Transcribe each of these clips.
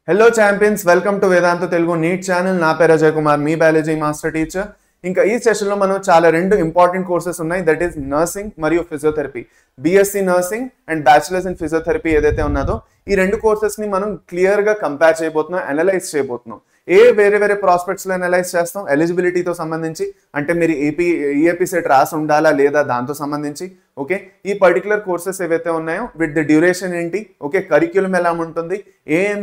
Hello champions, welcome to Vedanta Telugu NEET channel. నా పేరు అజయ్ కుమార్, మీ biology master teacher. ఇంకా ఈ సెషన్ లో మనం చాలా రెండు ఇంపార్టెంట్ కోర్సెస్ ఉన్నాయి, దట్ ఈస్ నర్సింగ్ మరియు physiotherapy. BSc nursing and bachelors in physiotherapy ఏదైతే ఉన్నదో ఈ రెండు కోర్సెస్ ని మనం క్లియర్ గా కంపేర్ చేయబోతున్నాం, అనలైజ్ చేయబోతున్నాం. వేరే వేరే ప్రాస్పెక్ట్స్ లో అనలైజ్ చేస్తాం. ఎలిజిబిలిటీతో సంబంధించి, అంటే మీరు ఈఏపీ సెట్ రాసి ఉండాలా లేదా దాంతో సంబంధించి. ఓకే, ఈ పర్టికులర్ కోర్సెస్ ఏవైతే ఉన్నాయో విత్ ది డ్యూరేషన్ ఏంటి, ఓకే, కరిక్యులం ఎలా ఉంటుంది,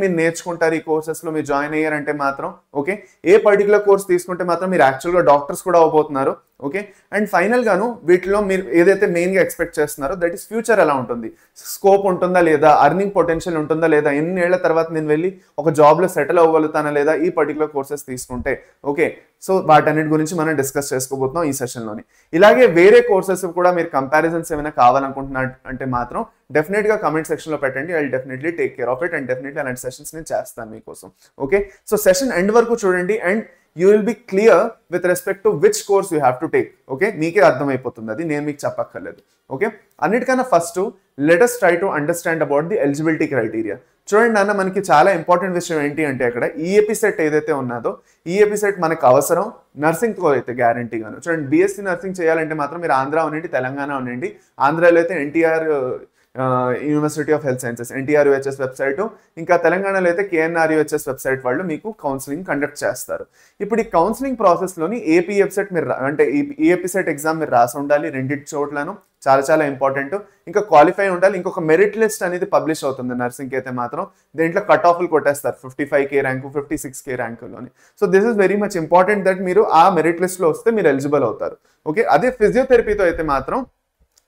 మీరు నేర్చుకుంటారు ఈ కోర్సెస్ లో మీరు జాయిన్ అయ్యారంటే మాత్రం. ఓకే, ఏ పర్టికులర్ కోర్స్ తీసుకుంటే మాత్రం మీరు యాక్చువల్గా డాక్టర్స్ కూడా అవబోతున్నారు. ఓకే, అండ్ ఫైనల్ గాను వీటిలో మీరు ఏదైతే మెయిన్ గా ఎక్స్పెక్ట్ చేస్తున్నారో దట్ ఈస్ ఫ్యూచర్ ఎలా ఉంటుంది, స్కోప్ ఉంటుందా లేదా, అర్నింగ్ పొటెన్షియల్ ఉంటుందా లేదా, ఎన్ని ఏళ్ల తర్వాత నేను వెళ్ళి ఒక జాబ్ లో సెటిల్ అవ్వగలుగుతానా లేదా ఈ పర్టికులర్ కోర్సెస్ తీసుకుంటే. ఓకే, సో వాటన్నిటి గురించి మనం డిస్కస్ చేసుకోబోతున్నాం ఈ సెషన్లోని. ఇలాగే వేరే కోర్సెస్ కూడా మీరు కంపారిజన్స్ ఏమైనా కావాలనుకుంటున్నారు అంటే మాత్రం డెఫినెట్ గా కమెంట్ సెక్షన్ లో పెట్టండి. I definitely take care of it and definitely అలాంటి సెషన్స్ నేను చేస్తాను మీకోసం. ఓకే, సో సెషన్ ఎండ్ వరకు చూడండి and you will be clear with respect to which course you have to take. Okay, మీకే అర్థమైపోతుంది, అది నేను మీకు చెప్పక్కర్లేదు. ఓకే, అన్నిటికన్నా first let us try to understand about the eligibility criteria. చూడండి నాన్న, మనకి చాలా ఇంపార్టెంట్ విషయం ఏంటి అంటే అక్కడ ఈఏపీ సెట్ ఏదైతే ఉన్నదో ఈఏపీ సెట్ మనకు అవసరం నర్సింగ్తో అయితే గ్యారంటీగాను. చూడండి, బీఎస్సీ నర్సింగ్ చేయాలంటే మాత్రం మీరు ఆంధ్ర ఉండండి, తెలంగాణ ఉండండి. ఆంధ్రాలో అయితే NTR university of health sciences NTR UHS website, ఇంకా తెలంగాణలో అయితే కేఎన్ఆర్ యూహెచ్ఎస్ వెబ్సైట్ వాళ్ళు మీకు కౌన్సిలింగ్ కండక్ట్ చేస్తారు. ఇప్పుడు ఈ కౌన్సిలింగ్ ప్రాసెస్లోని ఏపీఎఫ్ సెట్ మీరు అంటే ఈఏపీ సెట్ ఎగ్జామ్ మీరు రాసి ఉండాలి రెండింటి చోట్లను, చాలా చాలా ఇంపార్టెంట్. ఇంకా క్వాలిఫై ఉండాలి. ఇంకొక మెరిట్ లిస్ట్ అనేది పబ్లిష్ అవుతుంది నర్సింగ్కి అయితే మాత్రం. దీంట్లో కట్ ఆఫ్లు కొట్టేస్తారు 55K ర్యాంకు 56K ర్యాంకులోని. So this is very much important that మీరు ఆ మెరిట్ లిస్ట్లో వస్తే మీరు ఎలిజిబుల్ అవుతారు. ఓకే, అదే ఫిజియోథెరపీతో అయితే మాత్రం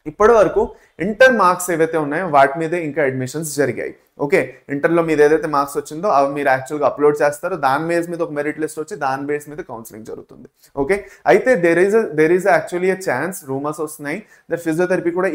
ఇప్పటి వరకు ఇంటర్ మార్క్స్ ఏవైతే ఉన్నాయో వాటి మీదే ఇంకా అడ్మిషన్స్ జరిగాయి. ఓకే, ఇంటర్లో మీద ఏదైతే మార్క్స్ వచ్చిందో అవి మీరు యాక్చువల్గా అప్లోడ్ చేస్తారు, దాని బేస్ మీద ఒక మెరిట్ లిస్ట్ వచ్చి దాని బేస్ మీద కౌన్సిలింగ్ జరుగుతుంది. ఓకే, అయితే there is actually a chance, rumours వస్తున్నాయి దట్ ఫిజియోథెరపీ కూడా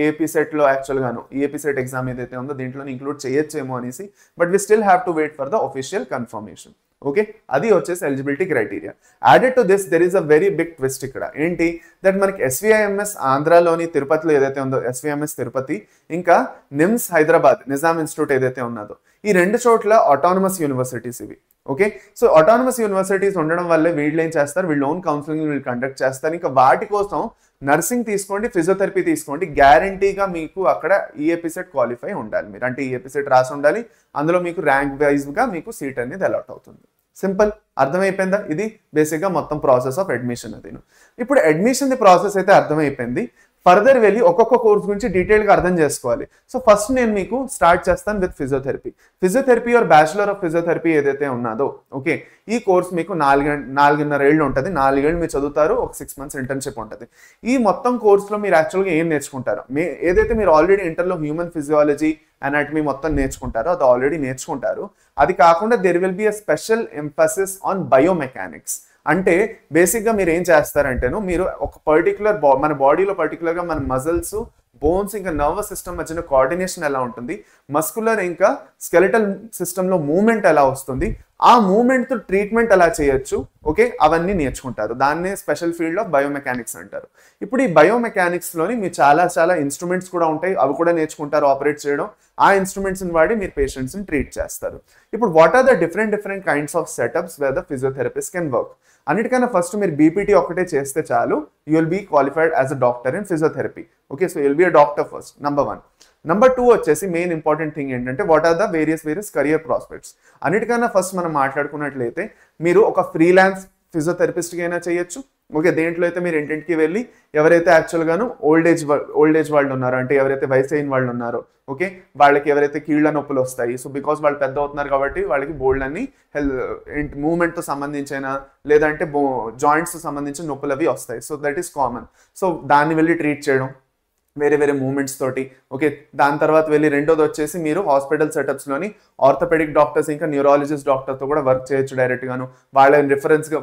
ఏపీ సెట్లో యాక్చువల్గాను ఈఏపీ సెట్ ఎగ్జామ్ ఏదైతే ఉందో దీంట్లో ఇంక్లూడ్ చేయొచ్చేమో అనేసి. But we still have to wait for the official confirmation. Okay, అది వచ్చేసి eligibility criteria. Added to this there is a very big twist ఇక్కడ. ఏంటి దట్ మనకి ఎస్విఐఎంఎస్ ఆంధ్రాలోని తిరుపతిలో ఏదైతే ఉందో ఎస్విఐఎంఎస్ తిరుపతి, ఇంకా నిమ్స్ హైదరాబాద్ నిజాం ఇన్స్టిట్యూట్ ఏదైతే ఉన్నదో ఈ రెండు చోట్ల ఆటోనమస్ యూనివర్సిటీస్ ఇవి. ఓకే, సో ఆటోనమస్ యూనివర్సిటీస్ ఉండడం వల్లే వీళ్ళు ఏం చేస్తారు, వీళ్ళు ఓన్ కౌన్సిలింగ్ వీళ్ళు కండక్ట్ చేస్తారు. ఇంకా వాటి కోసం నర్సింగ్ తీసుకోండి, ఫిజియోథెరపీ తీసుకోండి, గ్యారంటీగా మీకు అక్కడ ఈఏపీ సెట్ క్వాలిఫై ఉండాలి మీరు, అంటే ఈఏపీ సెట్ రాసి ఉండాలి. అందులో మీకు ర్యాంక్ వైజ్గా మీకు సీట్ అనేది అలాట్ అవుతుంది. సింపుల్, అర్థమైపోయిందా? ఇది బేసిక్గా మొత్తం ప్రాసెస్ ఆఫ్ అడ్మిషన్. అది ఇప్పుడు అడ్మిషన్ ప్రాసెస్ అయితే అర్థమైపోయింది. ఫర్దర్ వెళ్ళి ఒక్కొక్క కోర్స్ గురించి డీటెయిల్గా అర్థం చేసుకోవాలి. సో ఫస్ట్ నేను మీకు స్టార్ట్ చేస్తాను with physiotherapy or bachelor of physiotherapy ఏదైతే ఉన్నదో. ఓకే, ఈ కోర్స్ మీకు 4.5 ఏళ్ళు ఉంటుంది. 4 ఏళ్ళు మీరు చదువుతారు, ఒక 6 months ఇంటర్న్షిప్ ఉంటుంది. ఈ మొత్తం కోర్సులో మీరు యాక్చువల్గా ఏం నేర్చుకుంటారు, ఏదైతే మీరు ఆల్రెడీ ఇంటర్లో హ్యూమన్ ఫిజియాలజీ అనాటమీ మొత్తం నేర్చుకుంటారో అది ఆల్రెడీ నేర్చుకుంటారు. అది కాకుండా there will be a special emphasis on biomechanics. అంటే బేసిక్గా మీరు ఏం చేస్తారంటేను, మీరు ఒక పర్టికులర్ మన బాడీలో పర్టికులర్గా మన మజిల్స్, బోన్స్ ఇంకా నర్వస్ సిస్టమ్ మధ్యన కోఆర్డినేషన్ ఎలా ఉంటుంది, మస్కులర్ ఇంకా స్కెలిటల్ సిస్టంలో మూవ్మెంట్ ఎలా వస్తుంది, ఆ మూవ్మెంట్తో ట్రీట్మెంట్ ఎలా చేయొచ్చు. ఓకే, అవన్నీ నేర్చుకుంటారు. దాన్నే స్పెషల్ ఫీల్డ్ ఆఫ్ బయోమెకానిక్స్ అంటారు. ఇప్పుడు ఈ బయోమెకానిక్స్లోని మీరు చాలా ఇన్స్ట్రుమెంట్స్ కూడా ఉంటాయి, అవి కూడా నేర్చుకుంటారు ఆపరేట్ చేయడం. ఆ ఇన్స్ట్రుమెంట్స్ని వాడి మీరు పేషెంట్స్ని ట్రీట్ చేస్తారు. ఇప్పుడు what are the different kinds of setups where the physiotherapist can work. అన్నిటికన్నా ఫస్ట్ మీరు బీపీటీ ఒకటే చేస్తే చాలు, you will be qualified as a doctor in physiotherapy. Okay, so you will be a doctor first, number 1. Number 2 వచ్చేసి main important thing ఏంటంటే what are the various career prospects. అన్నిటికన్నా first మనం మాట్లాడుకున్నట్లయితే మీరు ఒక ఫ్రీలాన్స్ ఫిజియోథెరపిస్ట్కి అయినా చేయొచ్చు. ఓకే, దేంట్లో అయితే మీరు ఇంటింటికి వెళ్ళి ఎవరైతే యాక్చువల్గాను ఓల్డ్ ఏజ్ వాళ్ళు ఉన్నారో, అంటే ఎవరైతే వయసు అయిన వాళ్ళు ఉన్నారో, ఓకే, వాళ్ళకి ఎవరైతే కీళ్ళ నొప్పులు వస్తాయి, సో బికాస్ వాళ్ళు పెద్ద అవుతున్నారు కాబట్టి వాళ్ళకి బోల్డ్ అన్ని మూవ్మెంట్తో సంబంధించిన లేదంటే జాయింట్స్తో సంబంధించిన నొప్పులు అవి వస్తాయి. So that is common. So దాన్ని వెళ్ళి ట్రీట్ చేయడం వేరే మూమెంట్స్ తోటి. ఓకే, దాని తర్వాత వెళ్ళి రెండోది వచ్చేసి మీరు హాస్పిటల్ సెటప్స్లోని ఆర్థోపెడిక్ డాక్టర్స్ ఇంకా న్యూరాలజిస్ట్ డాక్టర్తో కూడా వర్క్ చేయొచ్చు డైరెక్ట్గాను. వాళ్ళని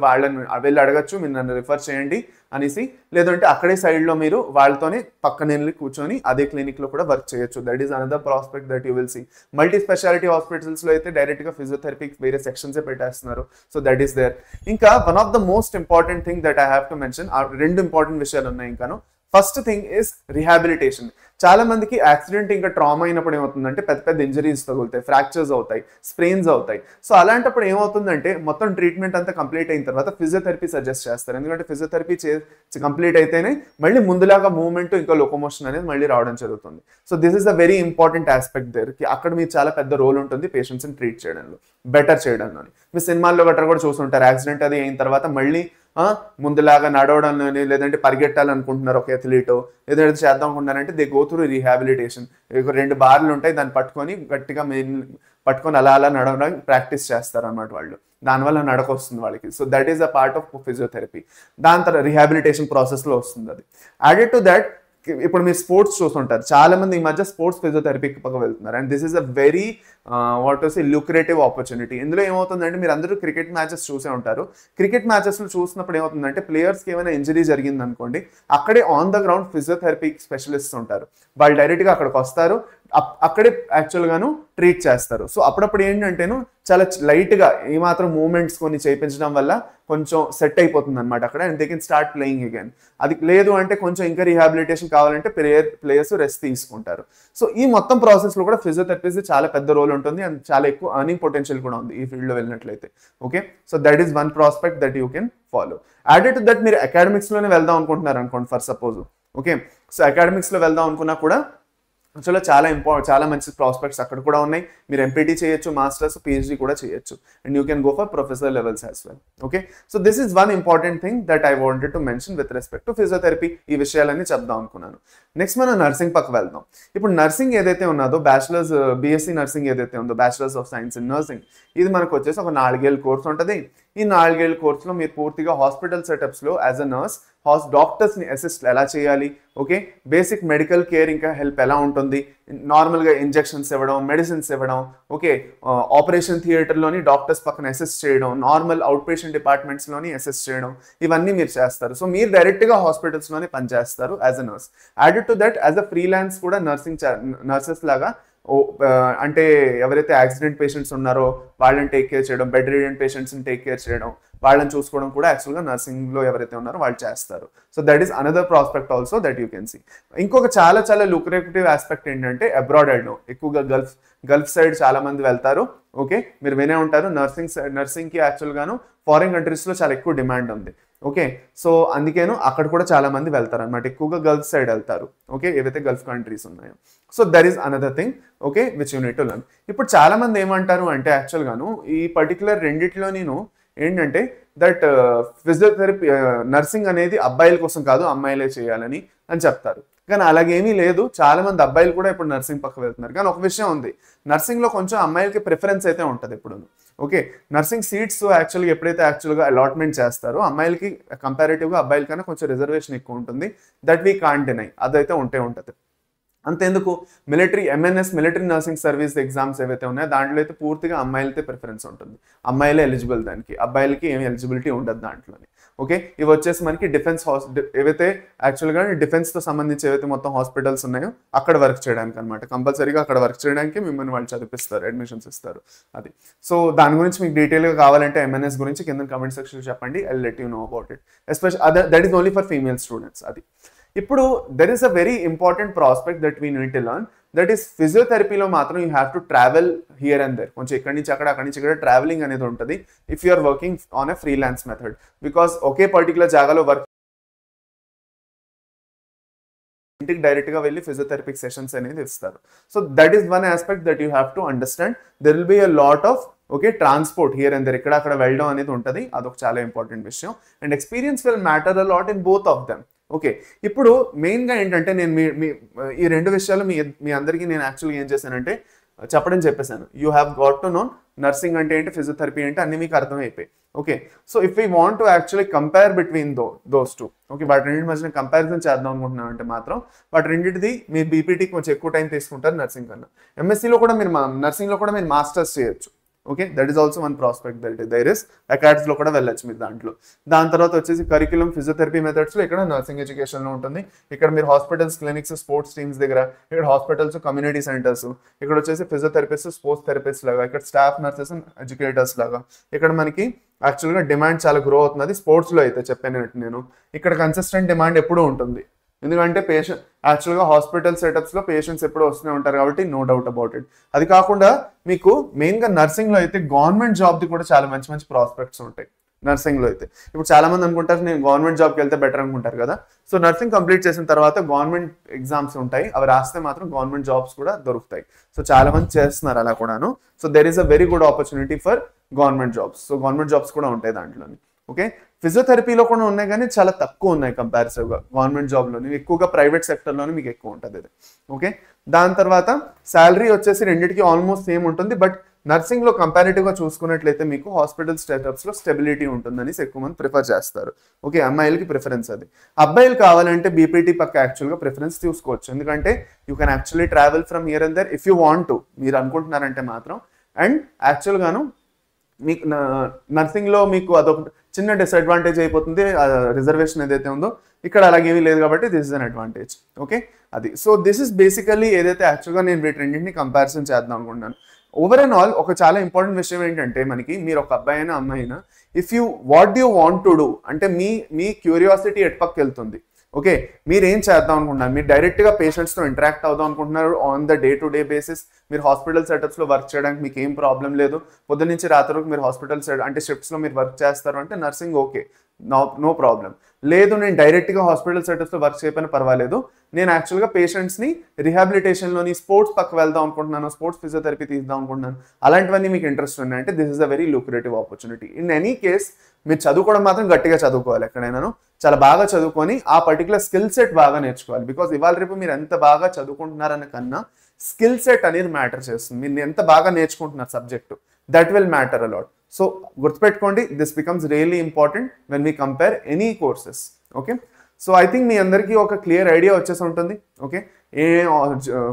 వాళ్ళని వెళ్ళి అడగచ్చు, మీరు నన్ను రిఫర్ చేయండి అనేసి. లేదంటే అక్కడే సైడ్లో మీరు వాళ్ళతోనే పక్కన వెళ్ళి కూర్చొని అదే క్లినిక్లో కూడా వర్క్ చేయొచ్చు. That is another prospect that you will see. Multi specialty హాస్పిటల్స్లో అయితే డైరెక్ట్గా ఫిజియోథెరపీకి వేరే సెక్షన్సే పెట్టేస్తున్నారు. So that is there. ఇంకా one of the most important thing that I have to mention, 2 important విషయాలు ఉన్నాయి ఇంకాను. First thing is rehabilitation. చాలా మందికి యాక్సిడెంట్ ఇంకా ట్రామా అయినప్పుడు ఏమవుతుందంటే పెద్ద పెద్ద ఇంజరీస్ తగులుతాయి, ఫ్రాక్చర్స్ అవుతాయి, స్ప్రెయిన్స్ అవుతాయి. సో అలాంటప్పుడు ఏమవుతుందంటే మొత్తం ట్రీట్మెంట్ అంతా కంప్లీట్ అయిన తర్వాత ఫిజియోథెరపీ సజెస్ట్ చేస్తారు. ఎందుకంటే ఫిజియోథెరపీ కంప్లీట్ అయితేనే మళ్ళీ ముందులాగా మూవ్మెంట్ ఇంకా లోకోమోషన్ అనేది మళ్ళీ రావడం జరుగుతుంది. So this is a very important aspect there. అక్కడ మీరు చాలా పెద్ద రోల్ ఉంటుంది పేషెంట్స్ని ట్రీట్ చేయడంలో, బెటర్ చేయడంలో. మీ సినిమాల్లో గట్రా కూడా చూస్తుంటారు, యాక్సిడెంట్ అది అయిన తర్వాత మళ్ళీ ముందులాగా నడవడం లేదంటే పరిగెట్టాలనుకుంటున్నారు ఒక అథ్లీట్, ఏదైతే చేద్దాం అనుకుంటున్నారంటే దే గో త్రూ రీహాబిలిటేషన్. 2 బార్లు ఉంటాయి, దాన్ని పట్టుకొని గట్టిగా పట్టుకొని అలా అలా నడవడానికి ప్రాక్టీస్ చేస్తారు అన్నమాట వాళ్ళు. దానివల్ల నడక వస్తుంది వాళ్ళకి. So that is a part of physiotherapy. దాని తర్వాత రిహాబిలిటేషన్ ప్రాసెస్లో వస్తుంది అది. యాడెడ్ టు దట్ ఇప్పుడు మీరు స్పోర్ట్స్ చూస్తుంటారు, చాలా మంది ఈ మధ్య స్పోర్ట్స్ ఫిజియోథెరపీకి పక్క వెళ్తున్నారు. And this is a very what to say ల్యూక్రేటివ్ opportunity. ఇందులో ఏమవుతుందంటే మీరు అందరూ క్రికెట్ మ్యాచెస్ చూసే ఉంటారు. క్రికెట్ మ్యాచెస్లో చూసినప్పుడు ఏమవుతుందంటే ప్లేయర్స్కి ఏమైనా ఇంజరీ జరిగింది అనుకోండి, అక్కడే on the ground physiotherapy specialists ఉంటారు. వాళ్ళు డైరెక్ట్గా అక్కడికి వస్తారు, అక్కడే యాక్చువల్గాను ట్రీట్ చేస్తారు. సో అప్పుడప్పుడు ఏంటంటేను చాలా లైట్గా ఏమాత్రం మూమెంట్స్ కొన్ని చేయించడం వల్ల కొంచెం సెట్ అయిపోతుంది అనమాట అక్కడ, and they can start playing again. అది లేదు అంటే కొంచెం ఇంకా రీహాబిలిటేషన్ కావాలంటే ప్లేయర్స్ రెస్ట్ తీసుకుంటారు. సో ఈ మొత్తం ప్రాసెస్లో కూడా ఫిజియోథెరపీస్ చాలా పెద్ద రోల్ ఉంటుంది, అండ్ చాలా ఎక్కువ అర్నింగ్ పొటెన్షియల్ కూడా ఉంది ఈ ఫీల్డ్లో వెళ్ళినట్లయితే. Okay, so that is one prospect that you can follow. Added to that మీరు అకాడమిక్స్లోనే వెళ్దాం అనుకుంటున్నారు అనుకోండి ఫర్ సపోజ్. ఓకే, సో అకాడమిక్స్లో వెళ్దాం అనుకున్నా కూడా యాక్చువల్గా చాలా మంచి ప్రాస్పెక్ట్స్ అక్కడ కూడా ఉన్నాయి. మీరు ఎంపీటీ చేయొచ్చు, మాస్టర్స్, పిహెచ్డీ కూడా చేయొచ్చు, and you can go for professor levels as well. Okay, so this is one important thing that I wanted to mention with respect to physiotherapy. ఈ విషయాలన్నీ చెప్దాం అనుకున్నాను. నెక్స్ట్ మనం నర్సింగ్ పక్క వెళ్దాం. ఇప్పుడు నర్సింగ్ ఏదైతే ఉన్నదో బ్యాచిలర్స్, బీఎస్సీ నర్సింగ్ ఏదైతే ఉందో, bachelors of science in nursing, ఇది మనకు వచ్చేసి ఒక 4 ఏళ్ళ కోర్స్ ఉంటుంది. ఈ 4 ఏళ్ళ కోర్సులో మీరు పూర్తిగా హాస్పిటల్ సెటప్స్లో యాజ్ అ నర్స్ డాక్టర్స్ని అసిస్ట్ ఎలా చేయాలి, ఓకే, బేసిక్ మెడికల్ కేర్ ఇంకా హెల్ప్ ఎలా ఉంటుంది, నార్మల్గా ఇంజెక్షన్స్ ఇవ్వడం, మెడిసిన్స్ ఇవ్వడం, ఓకే, ఆపరేషన్ థియేటర్లోని డాక్టర్స్ పక్కన అసిస్ట్ చేయడం, నార్మల్ అవుట్ పేషెంట్ డిపార్ట్మెంట్స్లోని అసిస్ట్ చేయడం, ఇవన్నీ మీరు చేస్తారు. సో మీరు డైరెక్ట్గా హాస్పిటల్స్లోనే పనిచేస్తారు as a nurse. Added to that as a freelance కూడా నర్సెస్ లాగా అంటే ఎవరైతే యాక్సిడెంట్ పేషెంట్స్ ఉన్నారో వాళ్ళని టేక్ కేర్ చేయడం, బెడ్ రిడెంట్ పేషెంట్స్ని టేక్ కేర్ చేయడం, వాళ్ళని చూసుకోవడం కూడా యాక్చువల్గా నర్సింగ్లో ఎవరైతే ఉన్నారో వాళ్ళు చేస్తారు. So that is another prospect also that you can see. ఇంకొక చాలా లూక్రేటివ్ ఆస్పెక్ట్ ఏంటంటే అబ్రాడ్ అయినా ఎక్కువగా గల్ఫ్ సైడ్ చాలా మంది వెళ్తారు. ఓకే, మీరు వినే ఉంటారు నర్సింగ్కి యాక్చువల్గాను ఫారిన్ కంట్రీస్లో చాలా ఎక్కువ డిమాండ్ ఉంది. ఓకే, సో అందుకేను అక్కడ కూడా చాలా మంది వెళ్తారు అనమాట, ఎక్కువగా గల్ఫ్ సైడ్ వెళ్తారు. ఓకే, ఏవైతే గల్ఫ్ కంట్రీస్ ఉన్నాయో. So there is another thing, okay, which you need to learn. ఇప్పుడు చాలా మంది ఏమంటారు అంటే యాక్చువల్గాను ఈ పర్టికులర్ రెండిట్లో నేను ఏంటంటే దట్ ఫిజియోథెరపీ నర్సింగ్ అనేది అబ్బాయిల కోసం కాదు, అమ్మాయిలే చేయాలని చెప్తారు. కానీ అలాగేమీ లేదు, చాలా మంది అబ్బాయిలు కూడా ఇప్పుడు నర్సింగ్ పక్క వెళ్తున్నారు. కానీ ఒక విషయం ఉంది, నర్సింగ్లో కొంచెం అమ్మాయిలకి ప్రిఫరెన్స్ అయితే ఉంటుంది ఎప్పుడు. ఓకే, నర్సింగ్ సీట్స్ యాక్చువల్గా ఎప్పుడైతే యాక్చువల్గా అలాట్మెంట్ చేస్తారో అమ్మాయిలకి కంపారిటివ్గా అబ్బాయిల కన్నా కొంచెం రిజర్వేషన్ ఎక్కువ ఉంటుంది. దట్ వీ కాంట్ డినై, అదైతే ఉంటుంది. అంతేందుకు military M N S military nursing service exams ఏవైతే ఉన్నాయో దాంట్లో అయితే పూర్తిగా అమ్మాయిలతో ప్రిఫరెన్స్ ఉంటుంది, అమ్మాయిలే ఎలిజిబుల్ దానికి, అబ్బాయిలకి ఏమి ఎలిజిబిలిటీ ఉండదు దాంట్లోని. ఓకే, ఇవి వచ్చేసి మనకి డిఫెన్స్ ఏవైతే యాక్చువల్గా డిఫెన్స్తో సంబంధించి ఏవైతే మొత్తం హాస్పిటల్స్ ఉన్నాయో అక్కడ వర్క్ చేయడానికి అనమాట. కంపల్సరీగా అక్కడ వర్క్ చేయడానికి మిమ్మల్ని వాళ్ళు చదివిస్తారు, అడ్మిషన్స్ ఇస్తారు. అది సో దాని గురించి మీకు డీటెయిల్గా కావాలంటే ఎంఎన్ఎస్ గురించి కింద కమెంట్ సెక్షన్లో చెప్పండి, I let you know about it. Especially that is only for female students. అది ఇప్పుడు there is a very important prospect that we need to learn, that is ఫిజియోథెరపీలో మాత్రం you have to travel here and there. కొంచెం ఇక్కడి నుంచి అక్కడి నుంచి ఇక్కడ ట్రావెలింగ్ అనేది ఉంటుంది if you are working on a freelance method. Because ఒకే పర్టికులర్ జాగాలో వర్క్ ఇంటికి డైరెక్ట్గా వెళ్ళి ఫిజియోథెరపిక్ సెషన్స్ అనేది ఇస్తారు. So that is one aspect that you have to understand. There will be a lot of okay transport here and there, ఇక్కడ అక్కడ వెళ్ళడం అనేది ఉంటుంది, అదొక చాలా ఇంపార్టెంట్ విషయం. And experience will matter a lot in both of them. Okay, ఇప్పుడు మెయిన్గా ఏంటంటే నేను ఈ 2 విషయాలు మీ అందరికీ నేను యాక్చువల్గా ఏం చేశానంటే చెప్పేశాను. You have got to know nursing అంటే ఏంటి, ఫిజియోథెరపీ అంటే అన్ని మీకు అర్థమైపోయి. Okay, so if we want to actually compare between those two, okay, వాటి రెండింటి మధ్యన కంపారిజన్ చేద్దాం అనుకుంటున్నాను అంటే మాత్రం వాటి రెండింటిది మీరు బీపీటీకి కొంచెం ఎక్కువ టైం తీసుకుంటారు నర్సింగ్ కన్నా. ఎంఎస్సీలో కూడా మీరు నర్సింగ్లో కూడా మీరు మాస్టర్స్ చేయొచ్చు. Okay, that is also one prospect that there is. అకాడమ్స్లో కూడా వెళ్ళొచ్చు మీరు దాంట్లో. దాని తర్వాత వచ్చేసి కరిక్యులం ఫిజియోథెరపీ మెథడ్స్లో ఇక్కడ నర్సింగ్ ఎడ్యుకేషన్లో ఉంటుంది. ఇక్కడ మీరు హాస్పిటల్స్, క్లినిక్స్, స్పోర్ట్స్ టీమ్స్ దగ్గర, ఇక్కడ హాస్పిటల్స్, కమ్యూనిటీ సెంటర్స్, ఇక్కడ వచ్చేసి ఫిజియోథెరపిస్ట్, స్పోర్ట్స్ థెరపిస్ట్ లాగా, ఇక్కడ స్టాఫ్ నర్సెస్ అండ్ ఎడ్యుకేటర్స్ లాగా. ఇక్కడ మనకి యాక్చువల్గా డిమాండ్ చాలా గ్రో అవుతుంది స్పోర్ట్స్లో అయితే చెప్పాను నేను. ఇక్కడ కన్సిస్టెంట్ డిమాండ్ ఎప్పుడూ ఉంటుంది. ఎందుకంటే పేషెంట్ యాక్చువల్గా హాస్పిటల్ సెటప్స్లో పేషెంట్స్ ఎప్పుడూ వస్తూనే ఉంటారు కాబట్టి నో డౌట్ అబౌట్ ఇట్. అది కాకుండా మీకు మెయిన్గా నర్సింగ్లో అయితే గవర్నమెంట్ జాబ్ది కూడా చాలా మంచి మంచి ప్రాస్పెక్ట్స్ ఉంటాయి నర్సింగ్లో అయితే. ఇప్పుడు చాలా మంది అనుకుంటారు నేను గవర్నమెంట్ జాబ్కి వెళ్తే బెటర్ అనుకుంటారు కదా. సో నర్సింగ్ కంప్లీట్ చేసిన తర్వాత గవర్నమెంట్ ఎగ్జామ్స్ ఉంటాయి, అవి రాస్తే మాత్రం గవర్నమెంట్ జాబ్స్ కూడా దొరుకుతాయి. సో చాలా మంది చేస్తున్నారు అలా కూడాను. So there is a very good opportunity for government jobs. So government jobs కూడా ఉంటాయి దాంట్లోని. ఓకే, ఫిజియోథెరపీలో కూడా ఉన్నాయి కానీ చాలా తక్కువ ఉన్నాయి కంపారిటివ్గా గవర్నమెంట్ జాబ్లోని. ఎక్కువగా ప్రైవేట్ సెక్టర్లోనే మీకు ఎక్కువ ఉంటుంది ఇది. ఓకే, దాని తర్వాత శాలరీ వచ్చేసి రెండింటికి ఆల్మోస్ట్ సేమ్ ఉంటుంది. బట్ నర్సింగ్లో కంపారిటివ్గా చూసుకున్నట్లయితే మీకు హాస్పిటల్ స్టార్టప్స్లో స్టెబిలిటీ ఉంటుందని ఎక్కువ మంది ప్రిఫర్ చేస్తారు. ఓకే, అమ్మాయిలకి ప్రిఫరెన్స్ అది. అబ్బాయిలు కావాలంటే బీపీటీ పక్క యాక్చువల్గా ప్రిఫరెన్స్ తీసుకోవచ్చు, ఎందుకంటే you can actually travel from here and there if you want to, మీరు అనుకుంటున్నారంటే మాత్రం. అండ్ యాక్చువల్గాను మీకు నర్సింగ్లో మీకు అదొక చిన్న డిసడ్వాంటేజ్ అయిపోతుంది, రిజర్వేషన్ ఏదైతే ఉందో. ఇక్కడ అలాగేమీ లేదు కాబట్టి this is an advantage. Okay, అది. సో దిస్ ఇస్ బేసికల్లీ ఏదైతే యాక్చువల్గా నేను వీటి రెండింటిని కంపారిజన్ చేద్దాం అనుకుంటున్నాను. ఓవర్ అండ్ ఆల్ ఒక చాలా ఇంపార్టెంట్ విషయం ఏంటంటే మనకి, మీరు ఒక అబ్బాయి అయినా అమ్మాయి అయినా, if you what do want to do అంటే మీ క్యూరియాసిటీ ఎటుపక్క వెళ్తుంది. ఓకే, మీరు ఏం చేద్దాం అనుకుంటున్నారు, మీరు డైరెక్ట్గా పేషెంట్స్తో ఇంటరాక్ట్ అవుదాం అనుకుంటున్నారు on the day to day basis. మీరు హాస్పిటల్ సెటప్స్లో వర్క్ చేయడానికి మీకు ఏం ప్రాబ్లం లేదు, పొద్దున్న నుంచి రాత్రి వరకు మీరు హాస్పిటల్ అంటే షిఫ్ట్స్లో మీరు వర్క్ చేస్తారు అంటే నర్సింగ్ ఓకే, నో ప్రాబ్లం. లేదు నేను డైరెక్ట్గా హాస్పిటల్ సెటప్స్లో వర్క్ చేయకపోయినా పర్వాలేదు, నేను యాక్చువల్గా పేషెంట్స్ని రిహాబిలిటేషన్లోని స్పోర్ట్స్ పక్క వెళ్దాం అనుకుంటున్నాను, స్పోర్ట్స్ ఫిజియోథెరపీ తీద్దాం అనుకుంటున్నాను, అలాంటివన్నీ మీకు ఇంట్రెస్ట్ ఉన్నాయి అంటే this is a very lucrative opportunity. In any case మీరు చదువుకోవడం మాత్రం గట్టిగా చదువుకోవాలి, ఎక్కడైనాను చాలా బాగా చదువుకొని ఆ పర్టికులర్ స్కిల్ సెట్ బాగా నేర్చుకోవాలి. బికాజ్ ఇవాళ రేపు మీరు ఎంత బాగా చదువుకుంటున్నారన్న కన్నా స్కిల్ సెట్ అనేది మ్యాటర్ చేస్తుంది. మీరు ఎంత బాగా నేర్చుకుంటున్నారు subject, that will matter a lot. So గుర్తుపెట్టుకోండి, this becomes really important when we compare any courses. Okay, so I think మీ అందరికీ ఒక క్లియర్ ఐడియా వచ్చేసి ఉంటుంది. ఓకే, ఏ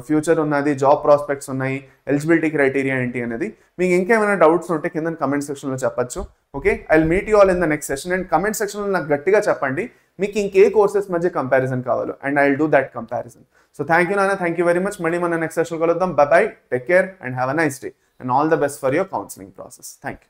ఫ్యూచర్ ఉన్నది, జాబ్ ప్రాస్పెక్ట్స్ ఉన్నాయి, ఎలిజిబిలిటీ క్రైటీరియా ఏంటి అనేది. మీకు ఇంకేమైనా డౌట్స్ ఉంటే కింద కమెంట్ సెక్షన్లో చెప్పచ్చు. Okay, I will meet you all in the next session. And comment సెక్షన్లో నాకు గట్టిగా చెప్పండి మీకు ఇంకే కోర్సెస్ మధ్య కంపారిజన్ కావాలో, and I will do that comparison. So thank you నాన్న, థ్యాంక్ యూ వెరీ మచ్. మళ్ళీ మన నెక్స్ట్ సెషన్ కలుద్దాం. By by, take care and have a nice day and all the best for your counselling process. Thank you.